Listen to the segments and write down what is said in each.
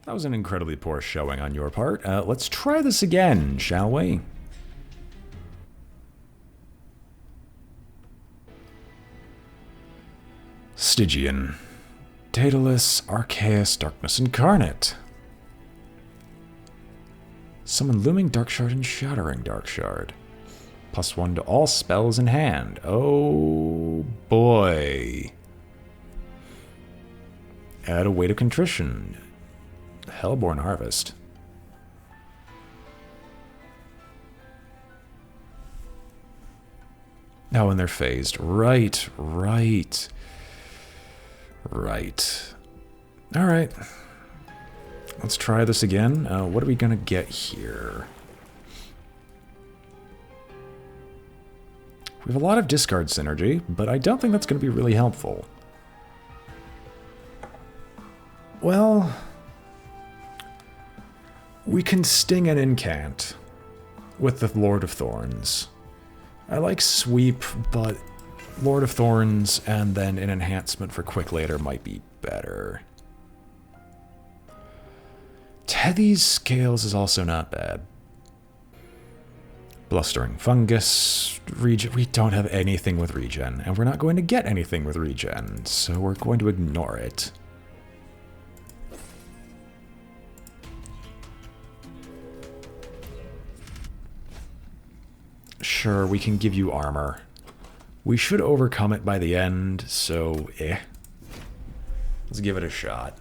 That was an incredibly poor showing on your part. Let's try this again, shall we? Stygian. Daedalus, Arceus, Darkness Incarnate. Summon Looming Dark Shard and Shattering Dark Shard. +1 to all spells in hand. Oh boy. Add a Weight of Contrition. Hellborn Harvest. Oh, and they're phased. Right. Alright. Let's try this again. What are we gonna get here? We have a lot of discard synergy, but I don't think that's gonna be really helpful. Well, we can sting an incant with the Lord of Thorns. I like Sweep, but Lord of Thorns and then an enhancement for Quick later might be better. Tethys Scales is also not bad. Blustering Fungus, regen. We don't have anything with regen, and we're not going to get anything with regen, so we're going to ignore it. Sure, we can give you armor. We should overcome it by the end, so let's give it a shot.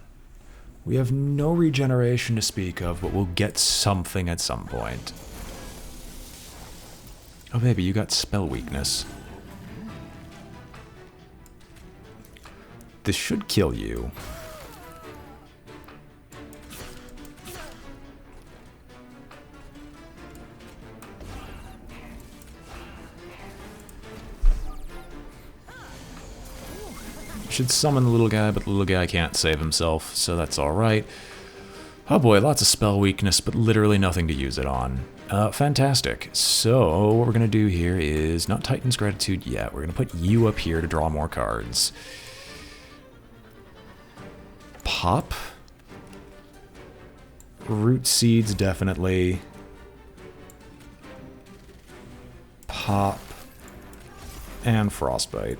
We have no regeneration to speak of, but we'll get something at some point. Oh, baby, you got spell weakness. This should kill you. Should summon the little guy, but the little guy can't save himself, so that's alright. Oh boy, lots of spell weakness, but literally nothing to use it on. Fantastic. So, what we're going to do here is not Titan's Gratitude yet. We're going to put you up here to draw more cards. Pop. Root Seeds, definitely. Pop. And Frostbite.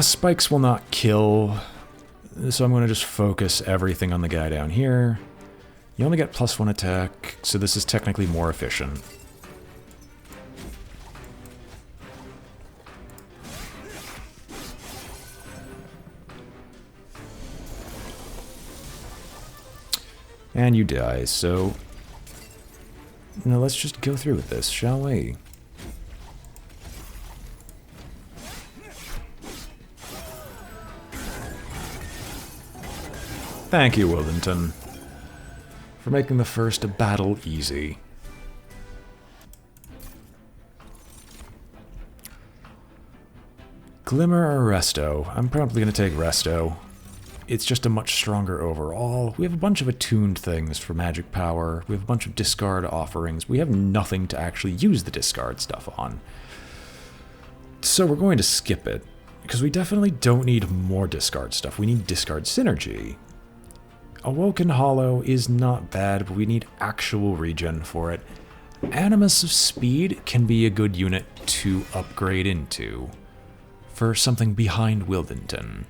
Spikes will not kill, so I'm going to just focus everything on the guy down here. You only get +1 attack, so this is technically more efficient. And you die, so now let's just go through with this, shall we? Thank you, Wildington, for making the first battle easy. Glimmer or Resto? I'm probably going to take Resto. It's just a much stronger overall. We have a bunch of attuned things for magic power. We have a bunch of discard offerings. We have nothing to actually use the discard stuff on. So we're going to skip it, because we definitely don't need more discard stuff. We need discard synergy. Awoken Hollow is not bad, but we need actual regen for it. Animus of Speed can be a good unit to upgrade into for something behind Wildington.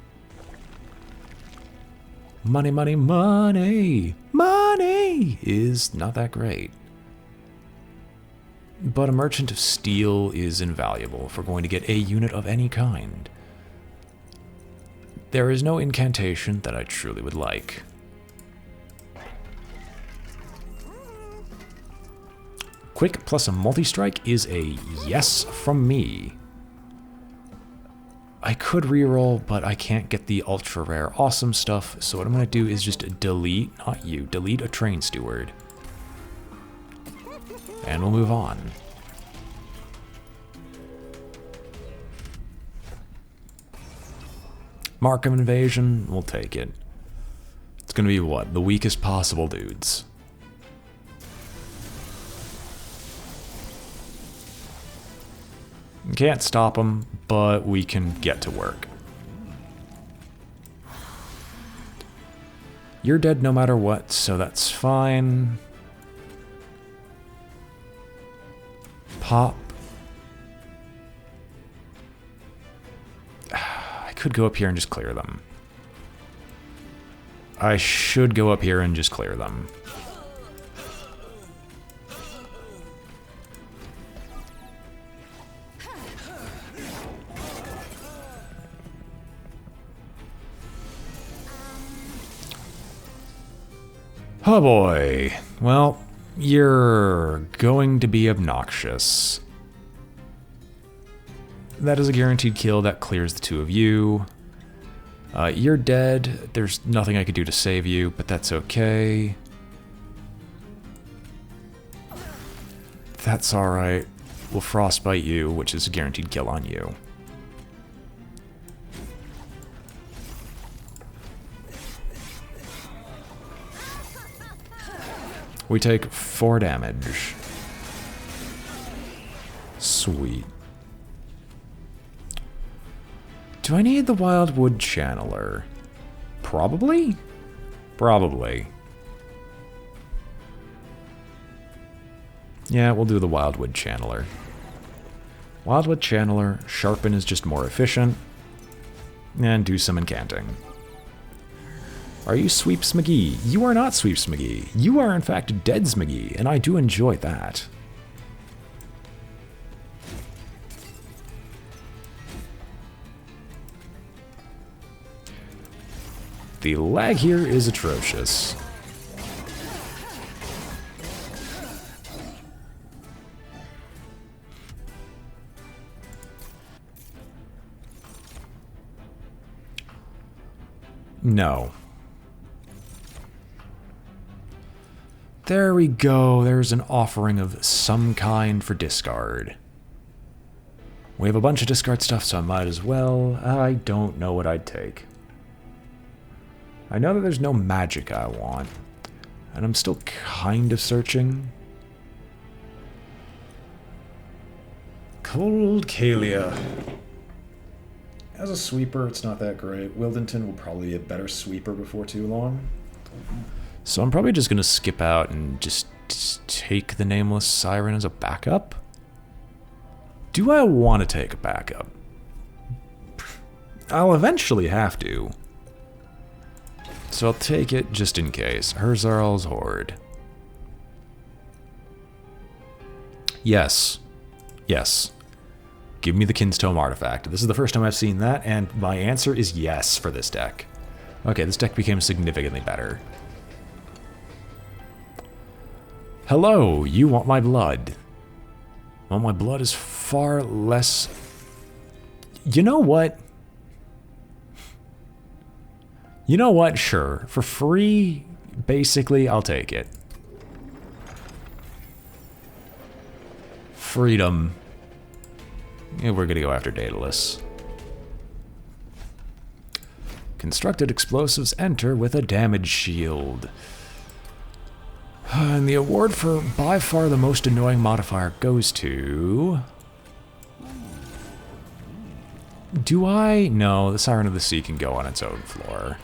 Money, money, money! Money is not that great. But a Merchant of Steel is invaluable if we're going to get a unit of any kind. There is no incantation that I truly would like. Quick plus a multi-strike is a yes from me. I could reroll, but I can't get the ultra rare awesome stuff, so what I'm going to do is just delete, not you, delete a Train Steward. And we'll move on. Mark of Invasion, we'll take it. It's going to be what? The weakest possible dudes. Can't stop them, but we can get to work. You're dead no matter what, so that's fine. Pop. I could go up here and just clear them. I should go up here and just clear them. Oh boy. Well, you're going to be obnoxious. That is a guaranteed kill. That clears the two of you. You're dead. There's nothing I could do to save you, but that's okay. That's alright. We'll frostbite you, which is a guaranteed kill on you. We take 4 damage. Sweet. Do I need the Wildwood Channeler? Probably? Probably. Yeah, we'll do the Wildwood Channeler. Wildwood Channeler, Sharpen is just more efficient. And do some incanting. Are you Sweeps McGee? You are not Sweeps McGee. You are in fact Deads McGee, and I do enjoy that. The lag here is atrocious. No. There we go. There's an offering of some kind for discard. We have a bunch of discard stuff, so I might as well. I don't know what I'd take. I know that there's no magic I want, and I'm still kind of searching. Cold Kalia. As a sweeper, it's not that great. Wildington will probably be a better sweeper before too long. So I'm probably just going to skip out and just take the Nameless Siren as a backup. Do I want to take a backup? I'll eventually have to. So I'll take it just in case. Herzarl's Horde. Yes. Yes. Give me the Kinstone Artifact. This is the first time I've seen that, and my answer is yes for this deck. Okay, this deck became significantly better. Hello, you want my blood. Well, my blood is far less... You know what? You know what? Sure. For free, basically, I'll take it. Freedom. Yeah, we're gonna go after Daedalus. Constructed explosives enter with a damage shield. And the award for by far the most annoying modifier goes to... Do I? No, the Siren of the Sea can go on its own floor.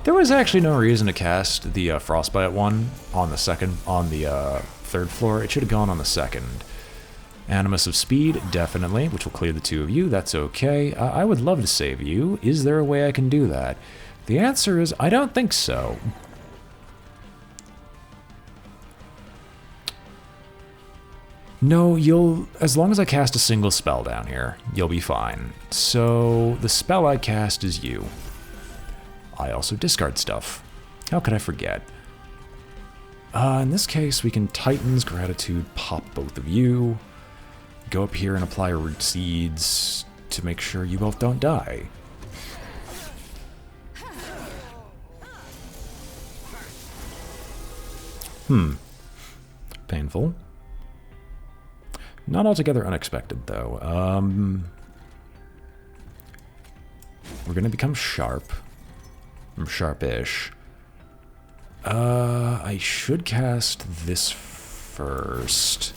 There was actually no reason to cast the Frostbite one on the third floor. It should have gone on the second. Animus of Speed, definitely, which will clear the two of you. That's okay. I would love to save you. Is there a way I can do that? The answer is, I don't think so. No, as long as I cast a single spell down here, you'll be fine. So, the spell I cast is you. I also discard stuff. How could I forget? In this case, we can Titan's Gratitude, pop both of you. Go up here and apply Root Seeds to make sure you both don't die. Painful. Not altogether unexpected, though. We're going to become sharp. I'm sharpish. I should cast this first.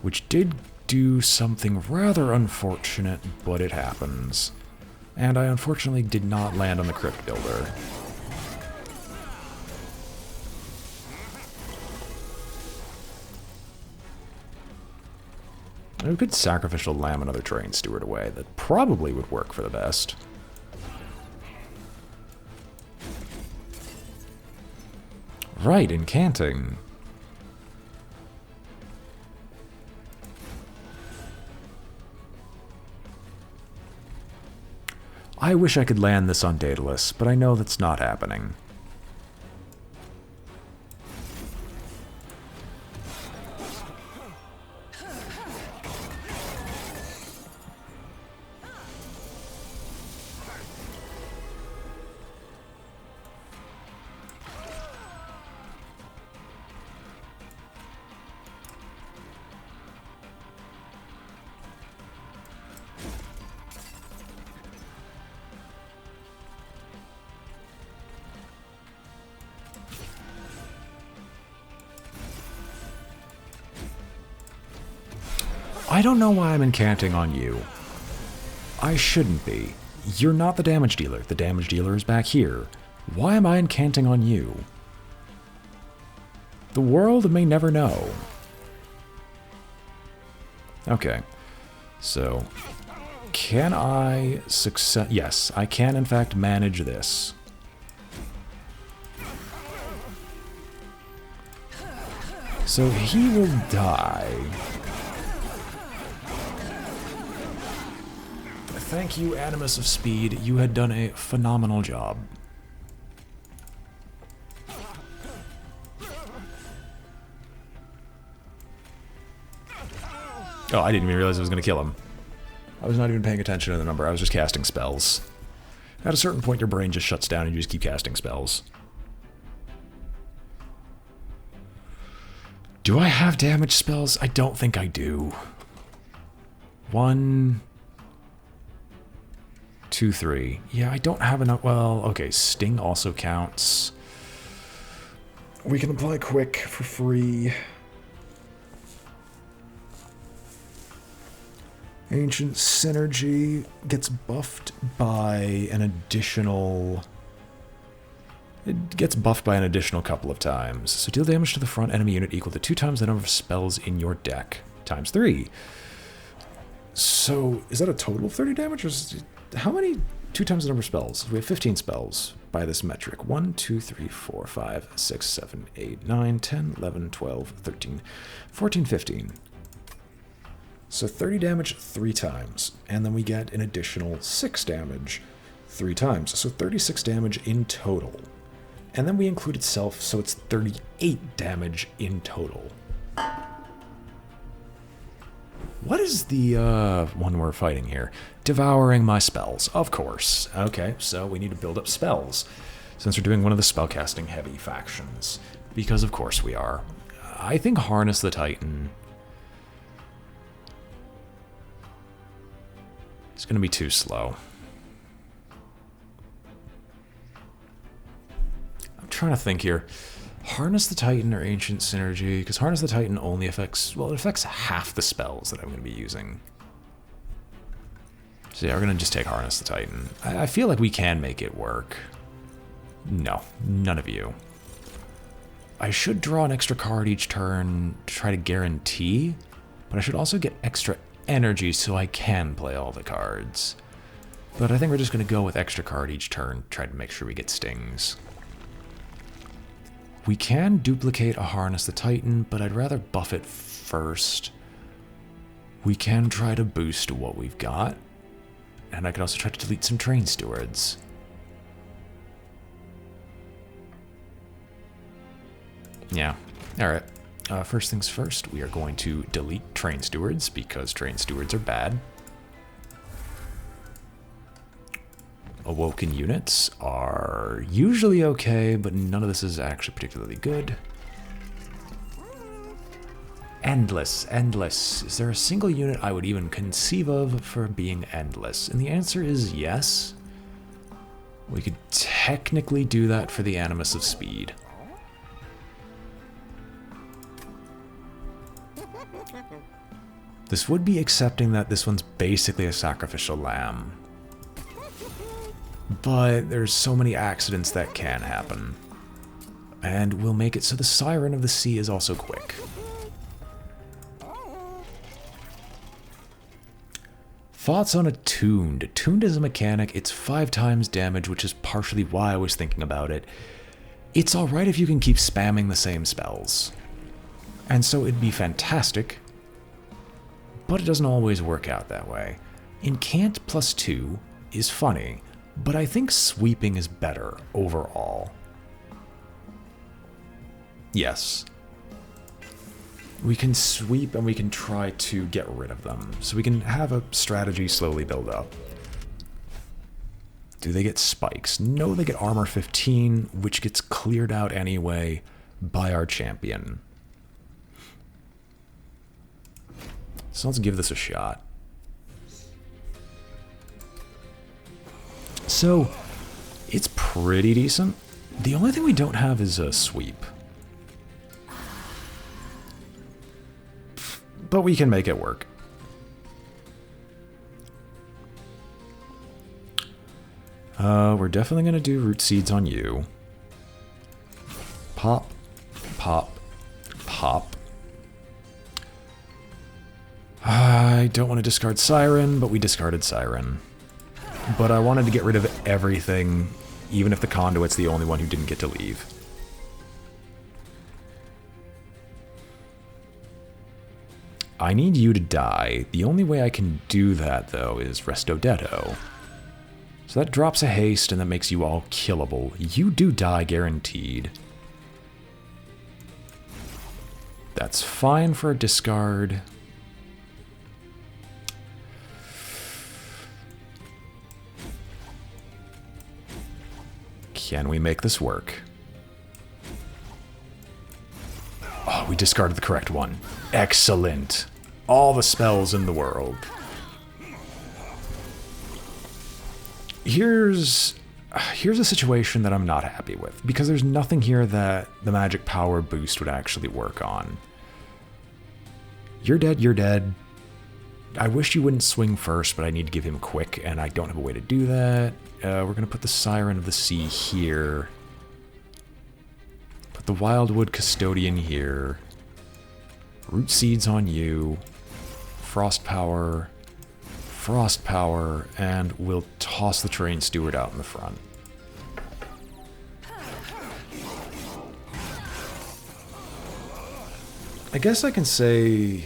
Which did do something rather unfortunate, but it happens. And I unfortunately did not land on the Crypt Builder. We could sacrificial lamb another Train Steward away. That probably would work for the best. Right, incanting. I wish I could land this on Daedalus, but I know that's not happening. I don't know why I'm incanting on you. I shouldn't be. You're not the damage dealer. The damage dealer is back here. Why am I incanting on you? The world may never know. Okay. So, can I success? Yes, I can in fact manage this. So he will die. Thank you, Animus of Speed. You had done a phenomenal job. Oh, I didn't even realize I was going to kill him. I was not even paying attention to the number. I was just casting spells. At a certain point, your brain just shuts down and you just keep casting spells. Do I have damage spells? I don't think I do. 1... 2, 3. Yeah, I don't have enough. Well, okay, Sting also counts. We can apply Quick for free. Ancient Synergy gets buffed by an additional... It gets buffed by an additional couple of times. So deal damage to the front enemy unit equal to 2 times the number of spells in your deck. Times 3. So, is that a total of 30 damage? Or is it... How many? 2 times the number of spells. We have 15 spells by this metric. 1, 2, 3, 4, 5, 6, 7, 8, 9, 10, 11, 12, 13, 14, 15. So 30 damage 3 times. And then we get an additional 6 damage 3 times. So 36 damage in total. And then we include itself, so it's 38 damage in total. What is the one we're fighting here? Devouring my spells, of course. Okay, so we need to build up spells, since we're doing one of the spellcasting heavy factions. Because of course we are. I think Harness the Titan is going to be too slow. I'm trying to think here. Harness the Titan or Ancient Synergy, because Harness the Titan only affects, well, it affects half the spells that I'm going to be using. So yeah, we're going to just take Harness the Titan. I feel like we can make it work. No, none of you. I should draw an extra card each turn to try to guarantee, but I should also get extra energy so I can play all the cards. But I think we're just going to go with extra card each turn, try to make sure we get stings. We can duplicate a Harness the Titan, but I'd rather buff it first. We can try to boost what we've got. And I could also try to delete some Train Stewards. Yeah, alright. First things first, we are going to delete Train Stewards, because Train Stewards are bad. Awoken units are usually okay, but none of this is actually particularly good. endless, endless. Is there a single unit I would even conceive of for being endless? And the answer is yes. We could technically do that for the Animus of Speed. This would be accepting that this one's basically a sacrificial lamb. But there's so many accidents that can happen. And we'll make it so the Siren of the Sea is also quick. Thoughts on Attuned. Attuned as a mechanic, it's 5 times damage, which is partially why I was thinking about it. It's alright if you can keep spamming the same spells. And so it'd be fantastic, but it doesn't always work out that way. Incant +2 is funny, but I think sweeping is better overall. Yes. We can sweep and we can try to get rid of them, so we can have a strategy slowly build up. Do they get spikes? No, they get armor 15, which gets cleared out anyway by our champion. So let's give this a shot. So, it's pretty decent. The only thing we don't have is a sweep. But we can make it work. We're definitely going to do root seeds on you. Pop, pop, pop. I don't want to discard Siren, but we discarded Siren. But I wanted to get rid of everything, even if the Conduit's the only one who didn't get to leave. I need you to die. The only way I can do that, though, is Resto Detto. So that drops a haste, and that makes you all killable. You do die, guaranteed. That's fine for a discard. Can we make this work? Oh, we discarded the correct one. Excellent. All the spells in the world. Here's a situation that I'm not happy with, because there's nothing here that the magic power boost would actually work on. You're dead, you're dead. I wish you wouldn't swing first, but I need to give him quick, and I don't have a way to do that. We're going to put the Siren of the Sea here. Put the Wildwood Custodian here. Root Seeds on you. Frost Power. Frost Power. And we'll toss the Terrain Steward out in the front. I guess I can say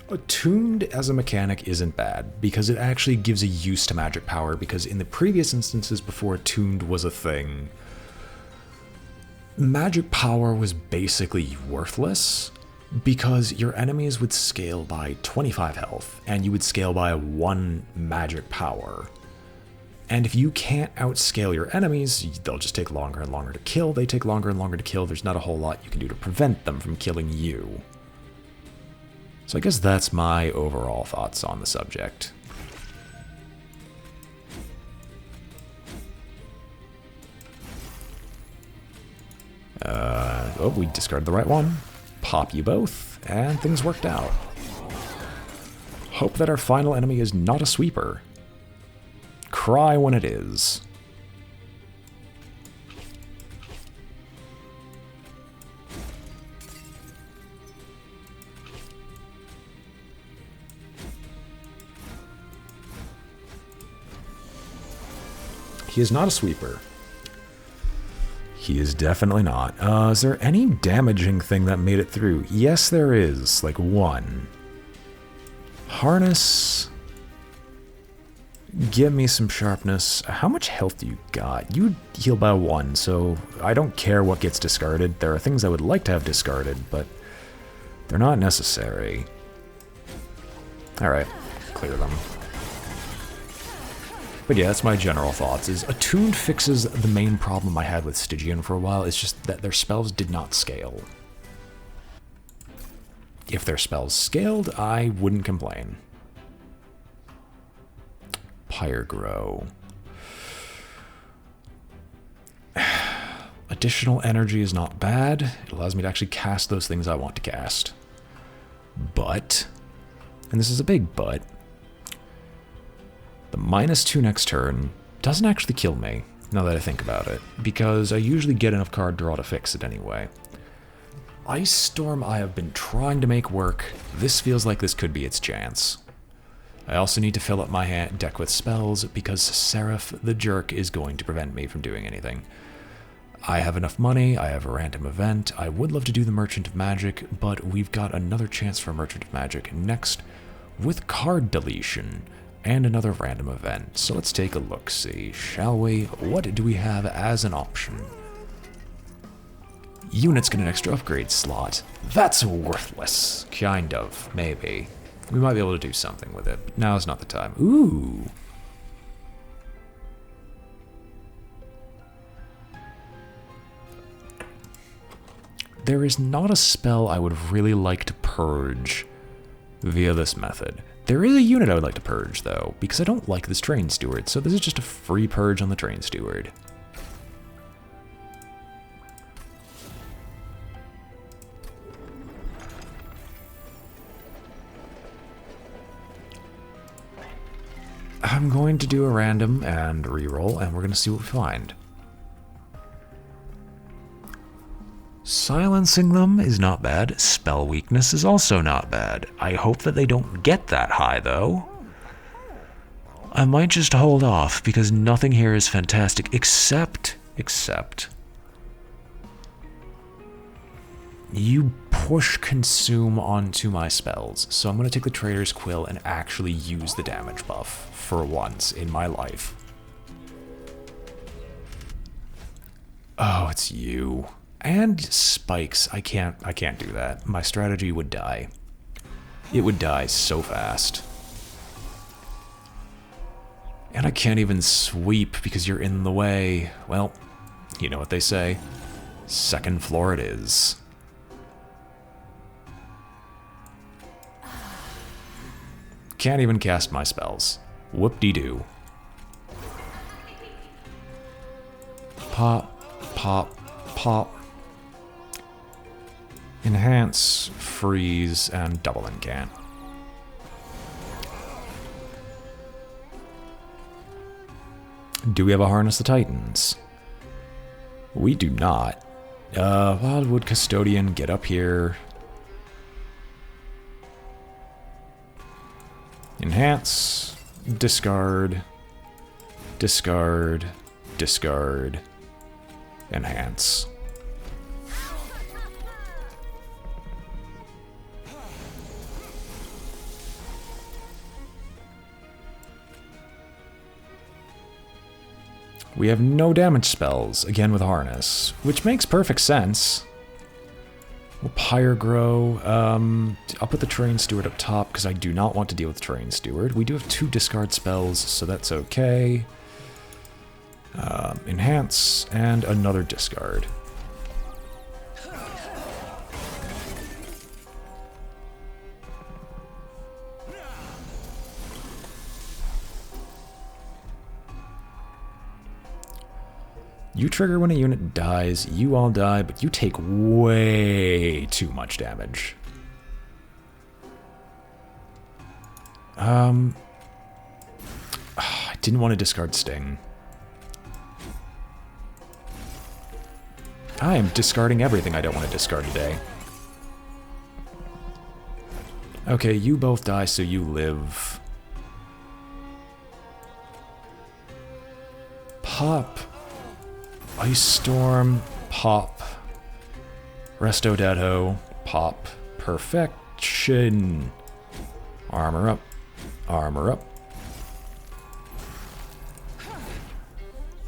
Attuned as a mechanic isn't bad, because it actually gives a use to magic power, because in the previous instances before Attuned was a thing, magic power was basically worthless, because your enemies would scale by 25 health, and you would scale by 1 magic power. And if you can't outscale your enemies, they'll just take longer and longer to kill. They take longer and longer to kill. There's not a whole lot you can do to prevent them from killing you. So I guess that's my overall thoughts on the subject. Oh, we discarded the right one. Pop you both, and things worked out. Hope that our final enemy is not a sweeper. Cry when it is. He is not a sweeper. He is definitely not. Is there any damaging thing that made it through? Yes, there is. Like 1. Harness. Give me some sharpness. How much health do you got? You heal by 1, so I don't care what gets discarded. There are things I would like to have discarded, but they're not necessary. Alright, clear them. But yeah, that's my general thoughts, is Attuned fixes the main problem I had with Stygian for a while. It's just that their spells did not scale. If their spells scaled, I wouldn't complain. Pyregrow. Additional energy is not bad. It allows me to actually cast those things I want to cast. But, and this is a big but, the -2 next turn doesn't actually kill me, now that I think about it, because I usually get enough card draw to fix it anyway. Ice Storm I have been trying to make work. This feels like this could be its chance. I also need to fill up my deck with spells, because Seraph the Jerk is going to prevent me from doing anything. I have enough money, I have a random event, I would love to do the Merchant of Magic, but we've got another chance for Merchant of Magic next with card deletion and another random event. So let's take a look-see, shall we? What do we have as an option? Units get an extra upgrade slot. That's worthless. Kind of, maybe. We might be able to do something with it, but now's not the time. Ooh! There is not a spell I would really like to purge via this method. There is a unit I would like to purge, though, because I don't like this Train Steward, so this is just a free purge on the Train Steward. I'm going to do a random and reroll, and we're going to see what we find. Silencing them is not bad. Spell weakness is also not bad. I hope that they don't get that high, though. I might just hold off, because nothing here is fantastic, except... You push consume onto my spells, so I'm going to take the Trader's Quill and actually use the damage buff for once in my life. Oh, it's you. And spikes. I can't do that. My strategy would die. It would die so fast. And I can't even sweep because you're in the way. Well, you know what they say. Second floor it is. Can't even cast my spells. Whoop-de-doo. Pop, pop, pop. Enhance, freeze, and double incant. Do we have a Harness the Titans? We do not. Wildwood Custodian, get up here. Enhance, discard, discard, discard, enhance. We have no damage spells, again with Harness, which makes perfect sense. We'll Pyregrow. I'll put the Train Steward up top because I do not want to deal with Train Steward. We do have 2 discard spells, so that's okay. Enhance, and another discard. You trigger when a unit dies, you all die, but you take way too much damage. I didn't want to discard Sting. I am discarding everything I don't want to discard today. Okay, you both die, so you live. Pop. Ice Storm, pop. Resto Deadho, pop. Perfection. Armor up. Armor up.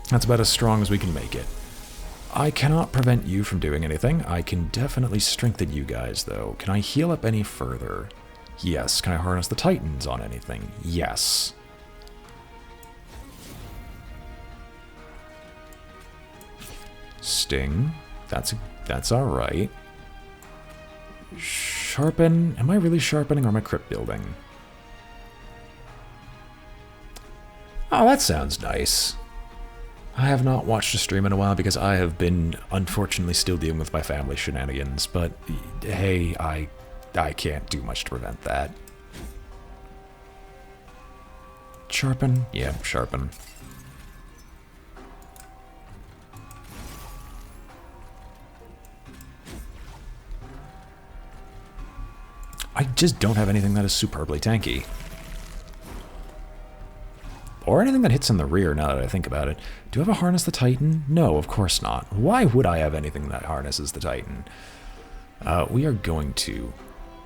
That's about as strong as we can make it. I cannot prevent you from doing anything. I can definitely strengthen you guys, though. Can I heal up any further? Yes. Can I harness the Titans on anything? Yes. Sting. That's all right. Sharpen. Am I really sharpening or am I crypt building? Oh, that sounds nice. I have not watched a stream in a while because I have been, unfortunately, still dealing with my family shenanigans, but hey, I can't do much to prevent that. Sharpen? Yeah, sharpen. I just don't have anything that is superbly tanky. Or anything that hits in the rear, now that I think about it. Do I have a Harness the Titan? No, of course not. Why would I have anything that harnesses the Titan? We are going to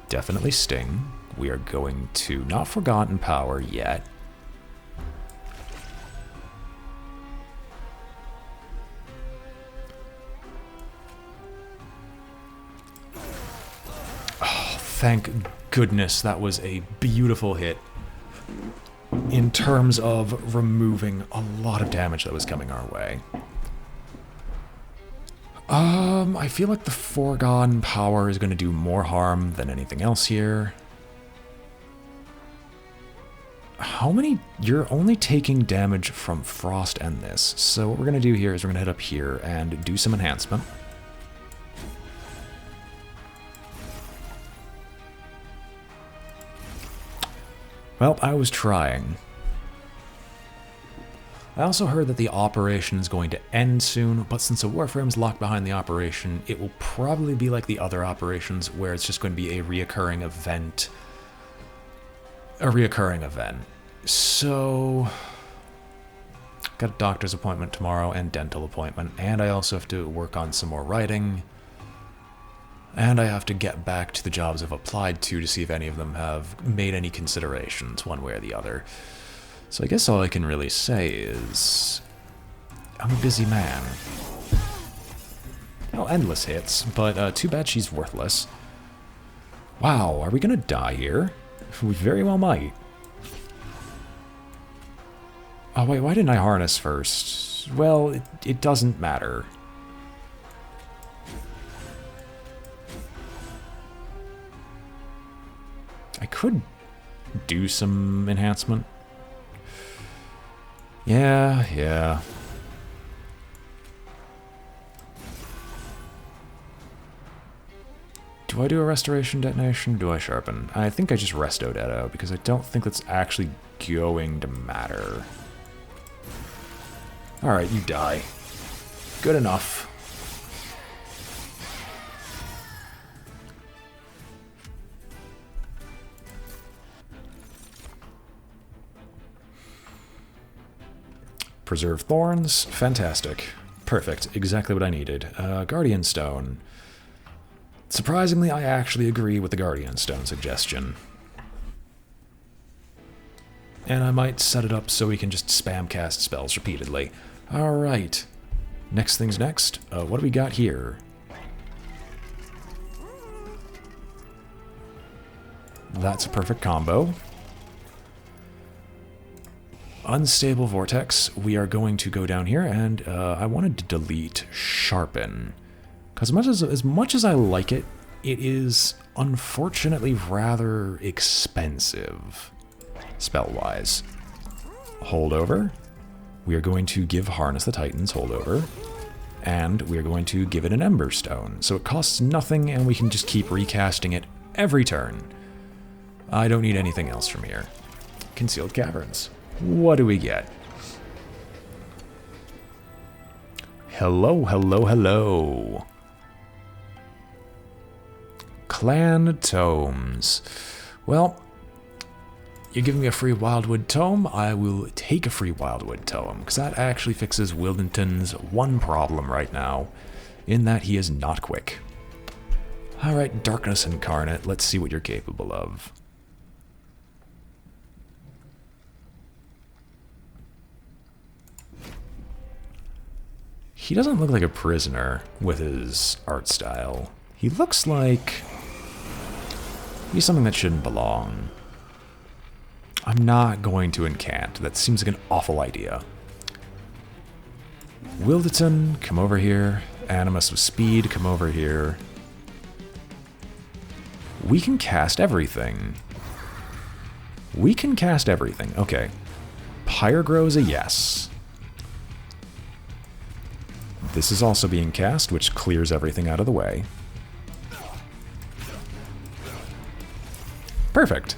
definitely Sting. We are going to not Forgotten Power yet. Oh, thank goodness that was a beautiful hit. In terms of removing a lot of damage that was coming our way. I feel like the Foregone Power is going to do more harm than anything else here. How many? You're only taking damage from Frost and this. So what we're going to do here is we're going to head up here and do some enhancement. Well, I was trying. I also heard that the operation is going to end soon, but since a Warframe's locked behind the operation, it will probably be like the other operations where it's just going to be a reoccurring event. So, got a doctor's appointment tomorrow and dental appointment, and I also have to work on some more writing. And I have to get back to the jobs I've applied to see if any of them have made any considerations one way or the other. So I guess all I can really say is I'm a busy man. Oh, endless hits, but too bad she's worthless. Wow, are we gonna die here? We very well might. Oh wait, why didn't I harness first? Well, it doesn't matter. I could do some enhancement. Yeah. Do I do a restoration detonation? Do I sharpen? I think I just resto deto because I don't think that's actually going to matter. Alright, you die. Good enough. Preserve Thorns, fantastic. Perfect, exactly what I needed. Guardian Stone. Surprisingly, I actually agree with the Guardian Stone suggestion. And I might set it up so we can just spam cast spells repeatedly. Alright. Next thing's next. What do we got here? That's a perfect combo. Unstable Vortex, we are going to go down here, and I wanted to delete Sharpen. Because as much as I like it, it is unfortunately rather expensive, spell-wise. Holdover, we are going to give Harness the Titans Holdover, and we are going to give it an Ember Stone. So it costs nothing, and we can just keep recasting it every turn. I don't need anything else from here. Concealed Caverns. What do we get? Hello. Clan Tomes. Well, you're giving me a free Wildwood Tome. I will take a free Wildwood Tome, because that actually fixes Wildington's one problem right now, in that he is not quick. Alright, Darkness Incarnate, let's see what you're capable of. He doesn't look like a prisoner with his art style. He looks like he's something that shouldn't belong. I'm not going to incant. That seems like an awful idea. Wilderton, come over here. Animus with speed, come over here. We can cast everything. We can cast everything. Okay. Pyrogro's a yes. This is also being cast, which clears everything out of the way. Perfect.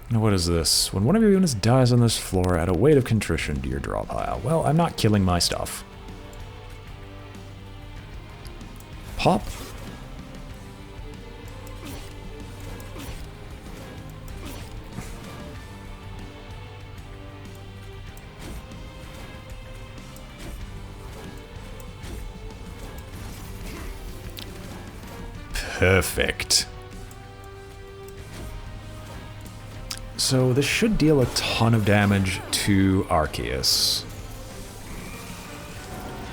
Now what is this? When one of your units dies on this floor, add a weight of contrition to your draw pile. Well, I'm not killing my stuff. Pop. Perfect. So this should deal a ton of damage to Arceus.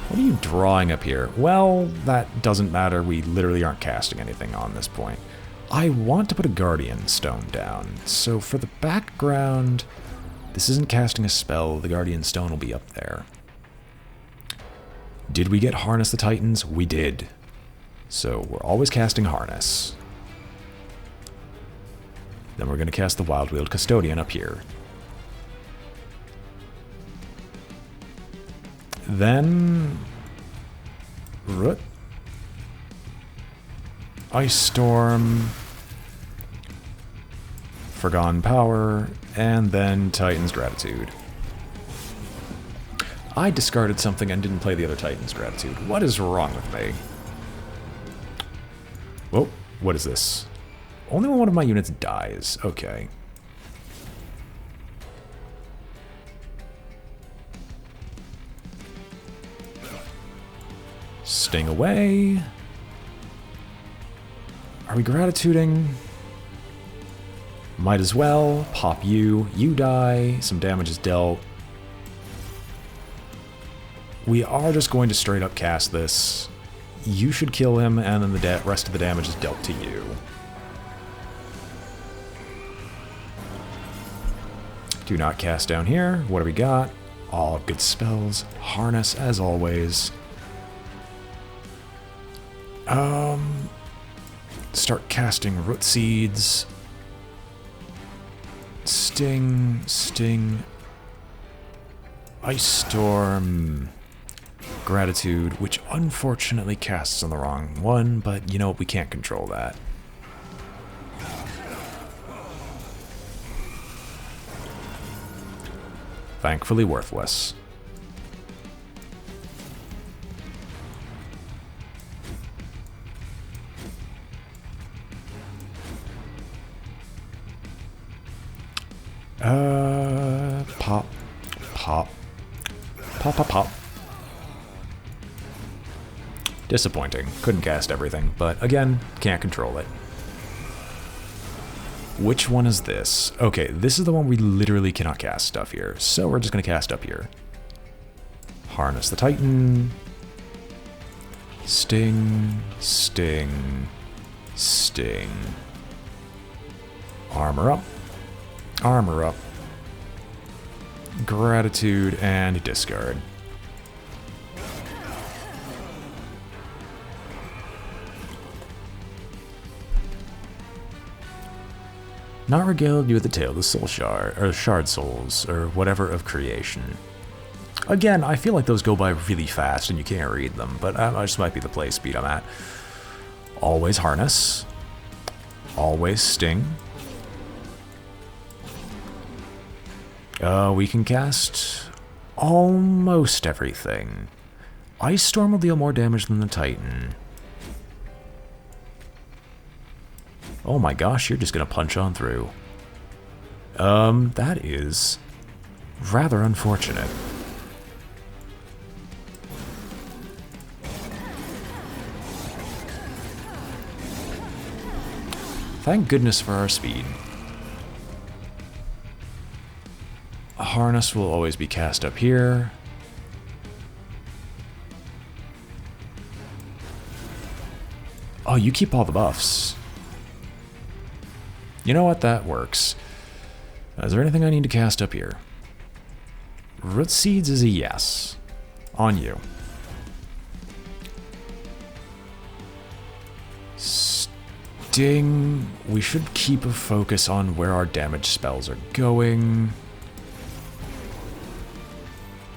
What are you drawing up here? Well, that doesn't matter. We literally aren't casting anything on this point. I want to put a Guardian Stone down. So for the background, this isn't casting a spell. The Guardian Stone will be up there. Did we get Harness the Titans? We did. So we're always casting Harness. Then we're going to cast the Wild Wheeled Custodian up here. Then... Root. Ice Storm. Forgone Power. And then Titan's Gratitude. I discarded something and didn't play the other Titan's Gratitude. What is wrong with me? Whoa, what is this? Only when one of my units dies. Okay. Sting away. Are we gratituding? Might as well. Pop you. You die. Some damage is dealt. We are just going to straight up cast this. You should kill him, and then the rest of the damage is dealt to you. Do not cast down here. What do we got? All good spells. Harness, as always. Start casting Root Seeds. Sting, Sting. Ice Storm. Gratitude, which unfortunately casts on the wrong one, but you know, we can't control that. Thankfully worthless. Pop. Pop. Pop, pop, pop. Disappointing. Couldn't cast everything, but again, can't control it. Which one is this? Okay, this is the one we literally cannot cast stuff here, so we're just going to cast up here. Harness the Titan. Sting, Sting, Sting. Armor up. Armor up. Gratitude and discard. Not regaled you with the tale of the soul shard, or shard souls, or whatever of creation. Again, I feel like those go by really fast and you can't read them, but that just might be the play speed I'm at. Always harness. Always sting. We can cast almost everything. Ice Storm will deal more damage than the Titan. Oh my gosh, you're just gonna punch on through. That is rather unfortunate. Thank goodness for our speed. A harness will always be cast up here. Oh, you keep all the buffs. You know what? That works. Is there anything I need to cast up here? Root Seeds is a yes. On you. Sting. We should keep a focus on where our damage spells are going.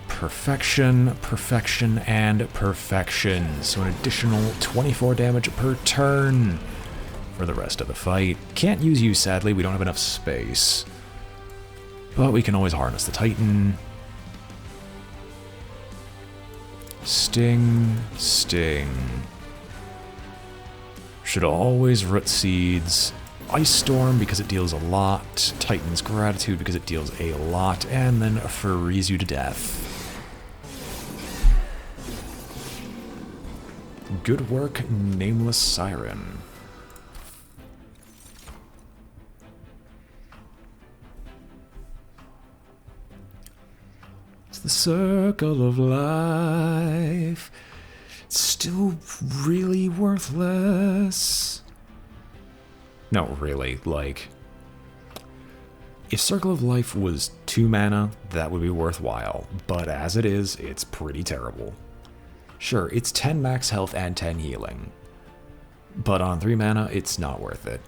Perfection, perfection, and perfection. So an additional 24 damage per turn for the rest of the fight. Can't use you, sadly. We don't have enough space. But we can always harness the Titan. Sting, sting. Should always root seeds. Ice Storm because it deals a lot. Titan's Gratitude because it deals a lot. And then freeze you to death. Good work, Nameless Siren. It's the circle of life. It's still really worthless. No, really, like... If Circle of Life was 2 mana, that would be worthwhile. But as it is, it's pretty terrible. Sure, it's 10 max health and 10 healing. But on 3 mana, it's not worth it.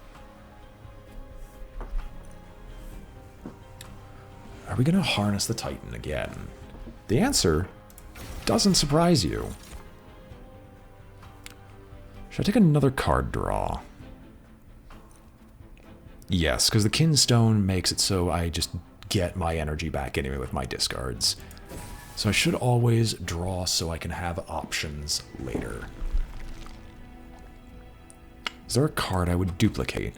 Are we going to harness the Titan again? The answer doesn't surprise you. Should I take another card draw? Yes, because the Kinstone makes it so I just get my energy back anyway with my discards. So I should always draw so I can have options later. Is there a card I would duplicate?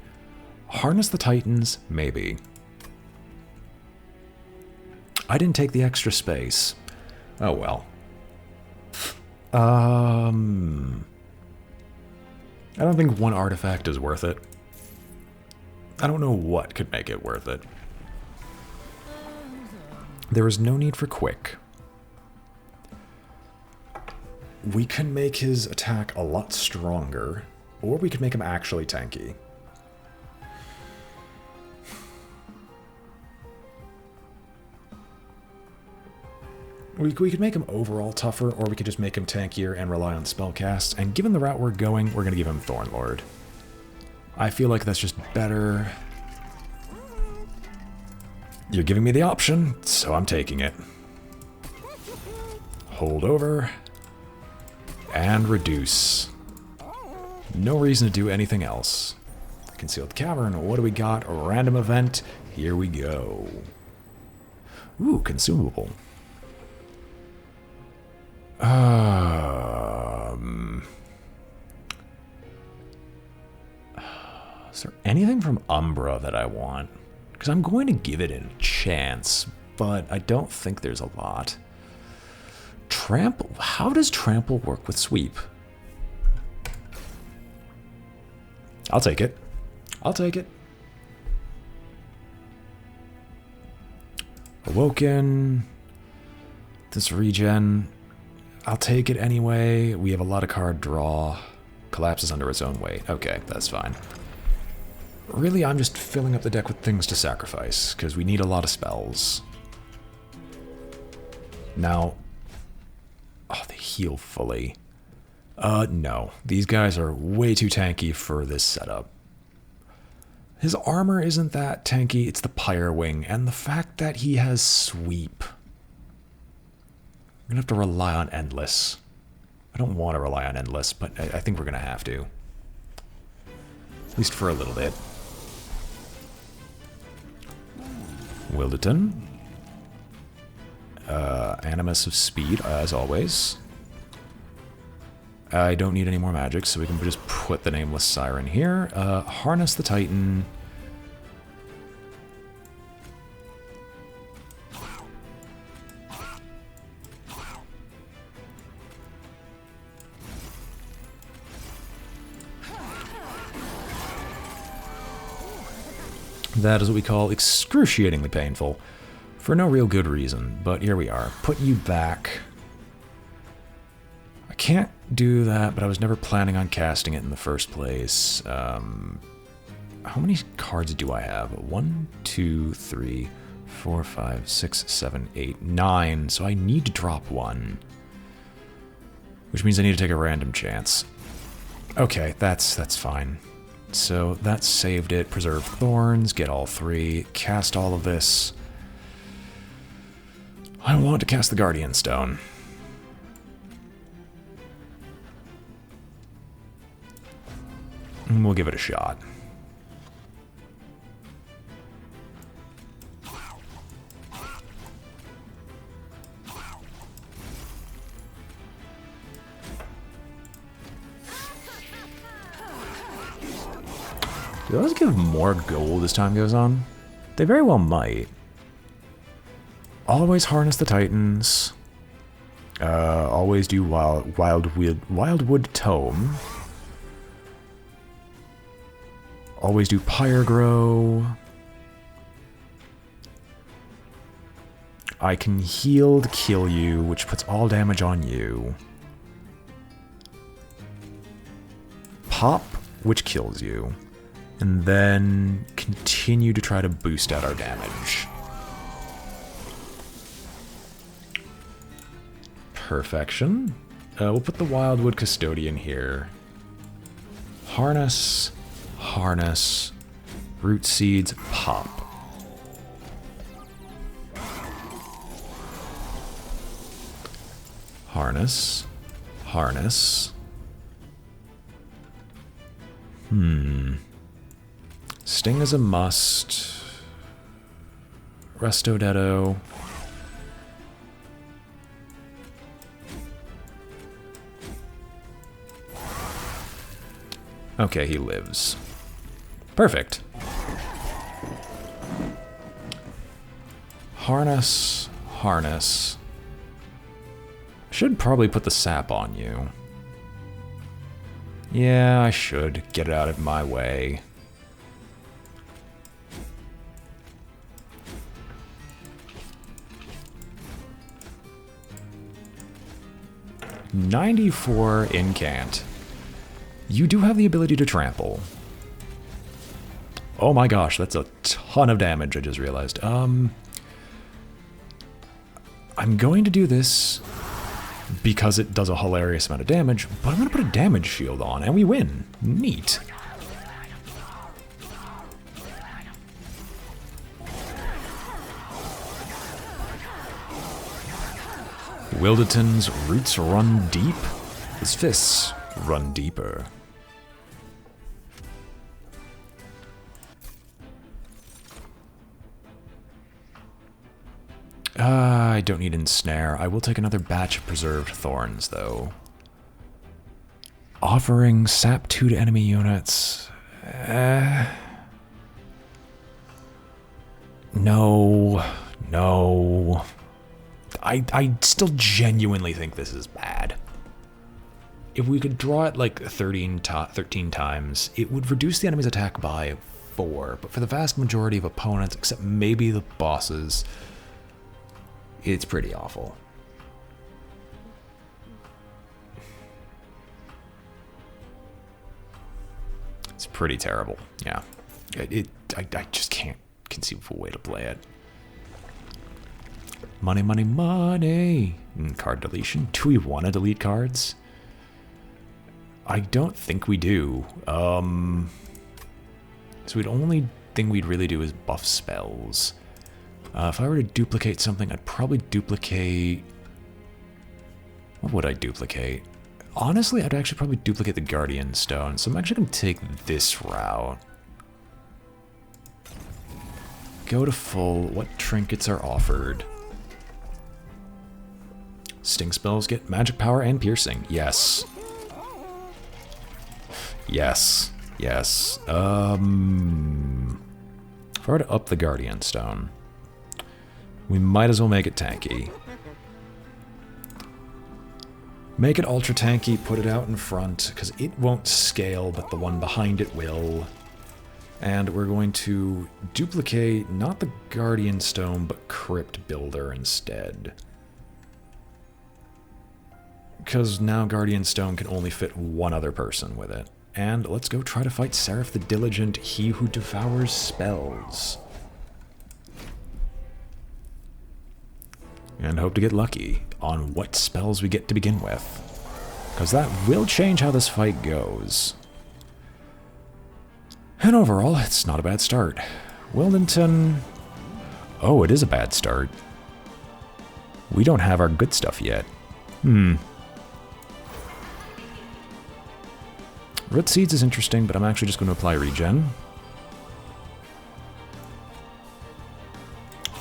Harness the Titans? Maybe. I didn't take the extra space. Oh well. I don't think 1 artifact is worth it. I don't know what could make it worth it. There is no need for quick. We can make his attack a lot stronger, or we could make him actually tanky. We could make him overall tougher, or we could just make him tankier and rely on spellcasts, and given the route we're going, we're going to give him Thornlord. I feel like that's just better. You're giving me the option, so I'm taking it. Hold over. And reduce. No reason to do anything else. Concealed Cavern, what do we got? A random event. Here we go. Ooh, consumable. Is there anything from Umbra that I want? Because I'm going to give it a chance, but I don't think there's a lot. Trample? How does Trample work with Sweep? I'll take it. I'll take it. Awoken. This regen. I'll take it anyway. We have a lot of card draw. Collapses under its own weight. Okay, that's fine. Really, I'm just filling up the deck with things to sacrifice, because we need a lot of spells. Now... Oh, they heal fully. No. These guys are way too tanky for this setup. His armor isn't that tanky, it's the Pyre Wing, and the fact that he has Sweep. I'm gonna have to rely on Endless. I don't want to rely on Endless, but I think we're gonna have to. At least for a little bit. Wilderton. Animus of Speed, as always. I don't need any more magic, so we can just put the Nameless Siren here. Harness the Titan. That is what we call excruciatingly painful. For no real good reason, but here we are. Put you back. I can't do that, but I was never planning on casting it in the first place. How many cards do I have? 1, 2, 3, 4, 5, 6, 7, 8, 9. So I need to drop 1. Which means I need to take a random chance. Okay, that's fine. So that saved it. Preserve thorns, get all 3, cast all of this. I want to cast the Guardian Stone. And we'll give it a shot. Do those give more gold as time goes on? They very well might. Always harness the Titans. Always do Wildwood Tome. Always do Pyregrow. I can heal to kill you, which puts all damage on you. Pop, which kills you. And then continue to try to boost out our damage. Perfection. We'll put the Wildwood Custodian here. Harness, harness, root seeds, pop. Harness, harness. Sting is a must. Resto Detto. Okay, he lives. Perfect. Harness, harness. Should probably put the sap on you. Yeah, I should. Get it out of my way. "94 incant. You do have the ability to trample. Oh my gosh, that's a ton of damage, I just realized. I'm going to do this because it does a hilarious amount of damage, but I'm going to put a damage shield on, and we win. Neat. Wilderton's roots run deep. His fists run deeper. I don't need ensnare. I will take another batch of preserved thorns, though. Offering sap 2 to enemy units. No. No. I still genuinely think this is bad. If we could draw it like 13 times, it would reduce the enemy's attack by 4. But for the vast majority of opponents, except maybe the bosses, it's pretty awful. It's pretty terrible, yeah. I just can't conceive of a way to play it. Money, money, money! Card deletion. Do we want to delete cards? I don't think we do. So the only thing we'd really do is buff spells. If I were to duplicate something, I'd probably duplicate... What would I duplicate? Honestly, I'd actually probably duplicate the Guardian Stone, so I'm actually going to take this route. Go to full. What trinkets are offered? Sting spells get magic power and piercing. Yes. Yes. Yes. If I were to up the Guardian Stone, we might as well make it tanky. Make it ultra tanky, put it out in front, because it won't scale, but the one behind it will. And we're going to duplicate, not the Guardian Stone, but Crypt Builder instead. Because now Guardian Stone can only fit one other person with it. And let's go try to fight Seraph the Diligent, he who devours spells. And hope to get lucky on what spells we get to begin with. because that will change how this fight goes. And overall, it's not a bad start. Wilmington... Oh, it is a bad start. We don't have our good stuff yet. Root Seeds is interesting, but I'm actually just going to apply regen.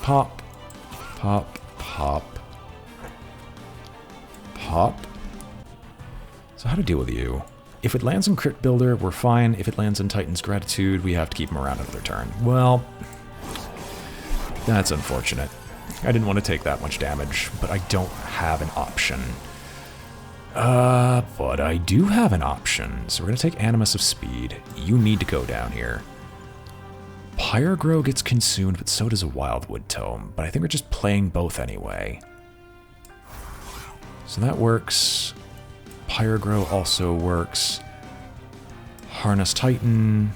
Pop. Pop. Pop. Pop. So how to deal with you? If it lands in Crit Builder, we're fine. If it lands in Titan's Gratitude, we have to keep him around another turn. Well, that's unfortunate. I didn't want to take that much damage, but I don't have an option. But I do have an option. So we're going to take Animus of Speed. You need to go down here. Pyrogrow gets consumed, but so does a Wildwood Tome. But I think we're just playing both anyway. So that works. Pyrogrow also works. Harness Titan.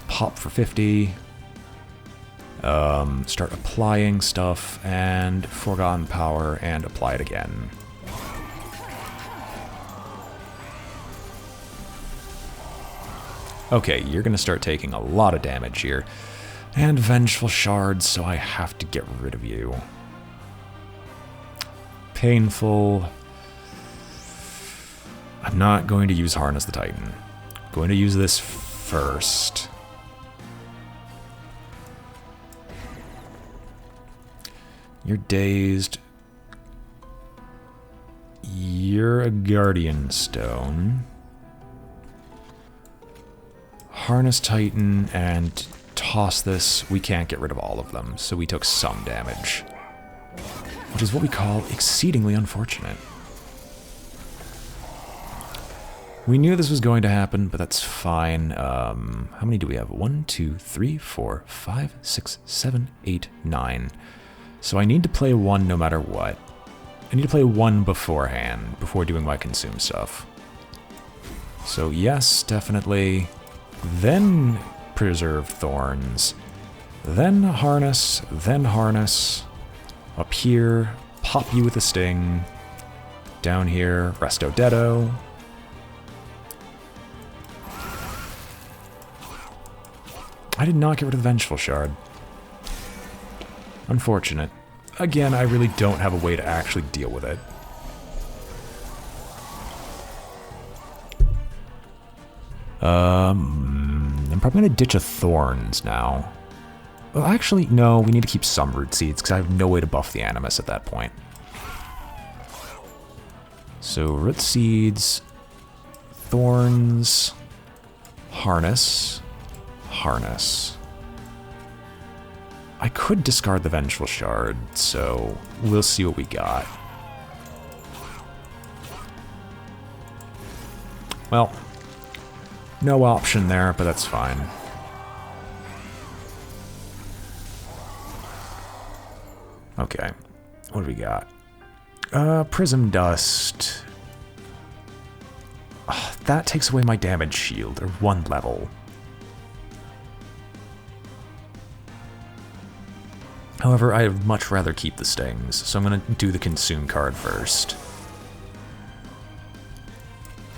Pop for 50. Start applying stuff, and Forgotten Power, and apply it again. Okay, you're gonna start taking a lot of damage here. And Vengeful Shards, so I have to get rid of you. Painful. I'm not going to use Harness the Titan. I'm going to use this first. You're dazed. You're a Guardian Stone. Harness Titan and toss this. We can't get rid of all of them, so we took some damage. Which is what we call exceedingly unfortunate. We knew this was going to happen, but that's fine. How many do we have? 1, 2, 3, 4, 5, 6, 7, 8, 9. So I need to play one no matter what. I need to play one beforehand, before doing my consume stuff. So yes, definitely. Then Preserve Thorns. Then Harness. Then Harness. Up here, pop you with a Sting. Down here, Resto Dedo. I did not get rid of the Vengeful Shard. Unfortunate. Again, I really don't have a way to actually deal with it. I'm probably going to ditch a Thorns now. Well, actually, no, we need to keep some Root Seeds, because I have no way to buff the Animus at that point. So, Root Seeds, Thorns, Harness, Harness. I could discard the Vengeful Shard, so we'll see what we got. Well, no option there, but that's fine. Okay, what do we got? Prism Dust. That takes away my damage shield, or 1 level. However, I'd much rather keep the Stings, so I'm going to do the Consume card first.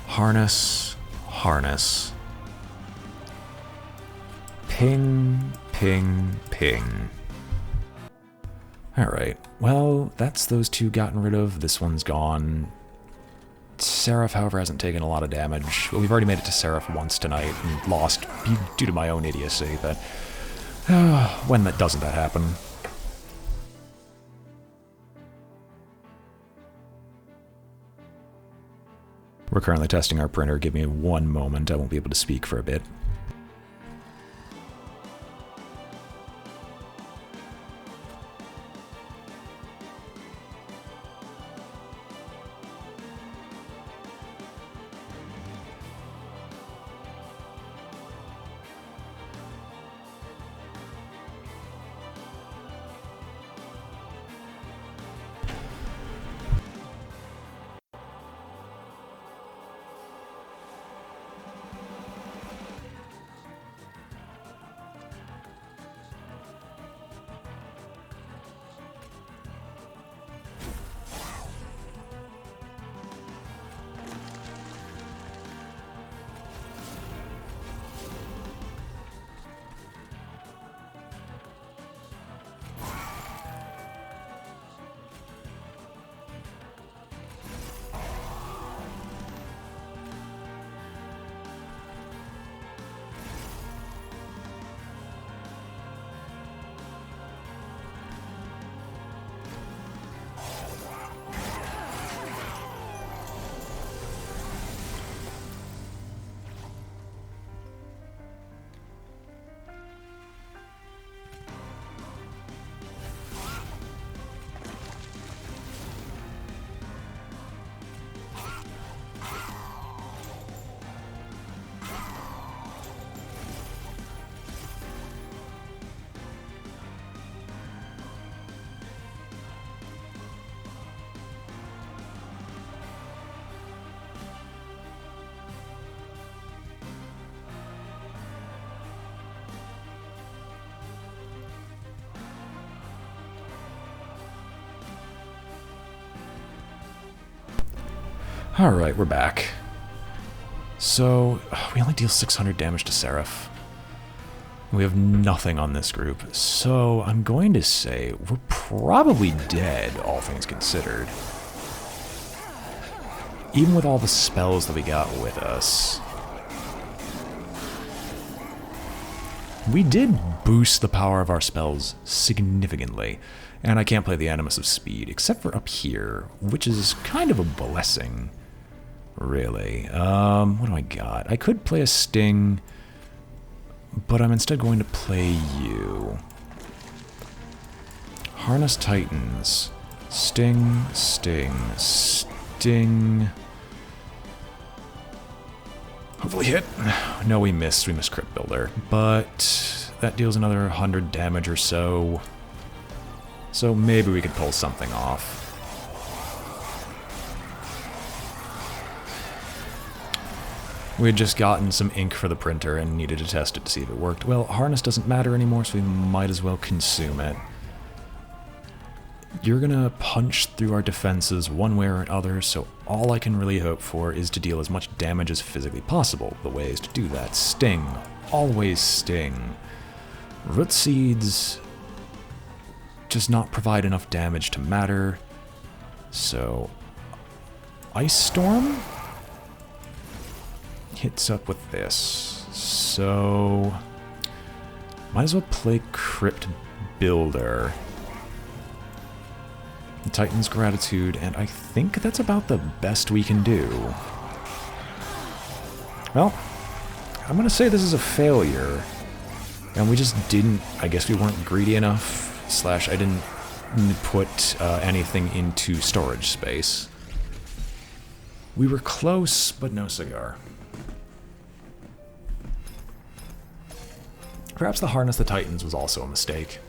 Harness, Harness. Ping, ping, ping. Alright, well, that's those two gotten rid of. This one's gone. Seraph, however, hasn't taken a lot of damage. Well, we've already made it to Seraph once tonight and lost due to my own idiocy, but when doesn't that happen? We're currently testing our printer. Give me one moment. I won't be able to speak for a bit. Alright, we're back. So, we only deal 600 damage to Seraph. We have nothing on this group, so I'm going to say we're probably dead, all things considered. Even with all the spells that we got with us. We did boost the power of our spells significantly, and I can't play the Animus of Speed, except for up here, which is kind of a blessing, really. What do I got? I could play a Sting, but I'm instead going to play you. Harness Titans. Sting, Sting, Sting. Hopefully hit. No, we missed. We missed Crypt Builder. But that deals another 100 damage or so. So maybe we could pull something off. We had just gotten some ink for the printer and needed to test it to see if it worked. Well, Harness doesn't matter anymore, so we might as well consume it. You're gonna punch through our defenses one way or another, so all I can really hope for is to deal as much damage as physically possible. The way is to do that. Sting. Always Sting. Root Seeds does not provide enough damage to matter, so Ice Storm hits up with this, so might as well play Crypt Builder. Titan's Gratitude, and I think that's about the best we can do. Well, I'm gonna say this is a failure, and we just didn't, I guess we weren't greedy enough, slash I didn't put anything into storage space. We were close, but no cigar. Perhaps the Harness the Titans was also a mistake.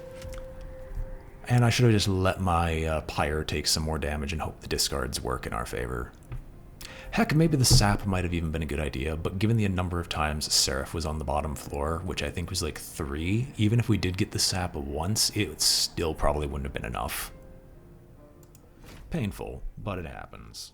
And I should have just let my Pyre take some more damage and hope the discards work in our favor. Heck, maybe the sap might have even been a good idea, but given the number of times Seraph was on the bottom floor, which I think was like 3, even if we did get the sap once, it still probably wouldn't have been enough. Painful, but it happens.